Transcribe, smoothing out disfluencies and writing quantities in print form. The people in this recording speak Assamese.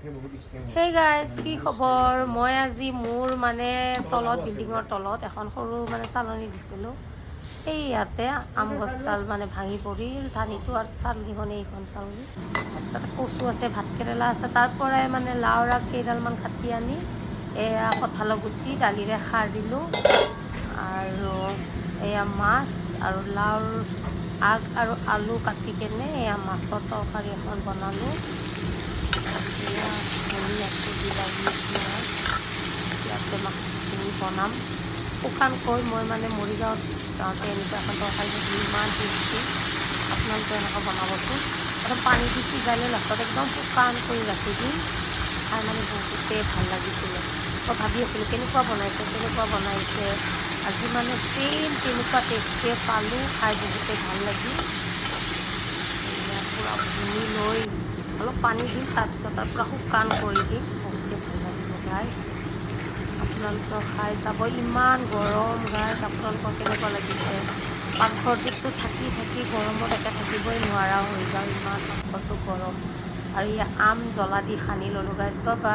Hey guys, কি খবৰ? মই আজি মোৰ মানে তলত বিল্ডিঙৰ তলত এখন সৰু মানে চালনী দিছিলোঁ। এই ইয়াতে আম গছডাল মানে ভাঙি পৰিল, ধানিটো আৰু চালনীখনে এইখন চালনী। তাতে কচু আছে, ভাত কেৰেলা আছে, তাৰ পৰাই মানে লাওৰ আগ কেইডালমান কাটি আনি এয়া কঁঠালৰ গুটি দালিৰে খাৰ দিলোঁ আৰু এয়া মাছ আৰু লাওৰ আগ আৰু আলু কাটি কেনে এয়া মাছৰ তৰকাৰী এখন বনালোঁ। ইয়াতে মাছখিনি বনাম শুকানকৈ। মই মানে মৰিগাঁৱত যাওঁতে এনেকুৱা এখন তৰকাৰী ইমান টেষ্টি, আপোনালোকে এনেকৈ বনাবচোন। একদম পানী দি সিজালে লাষ্টত একদম শুকান কৰি ৰাখি দিম, খাই মানে বহুতেই ভাল লাগিছিলে। মই ভাবি আছিলোঁ কেনেকুৱা বনাইছে আজি মানে ছেইম তেনেকুৱা টেষ্টে পালোঁ, খাই বহুতেই ভাল লাগিল। পূৰা ভুনি লৈ অলপ পানী দিম, তাৰপিছত তাৰ পৰা শুকান কৰি দিম, বহুতেই ভাল লাগিব গাইজ। আপোনালোকেও খাই চাব। ইমান গৰম গাইজ, আপোনালোকৰ কেনেকুৱা লাগিছে? পাকঘৰটোততো থাকি গৰমত একে থাকিবই নোৱাৰা হৈ যাওঁ, ইমান পাকঘৰটো গৰম। আৰু ইয়াত আম জ্বলা দি সানি ল'লোঁ গাইজ। বাবা।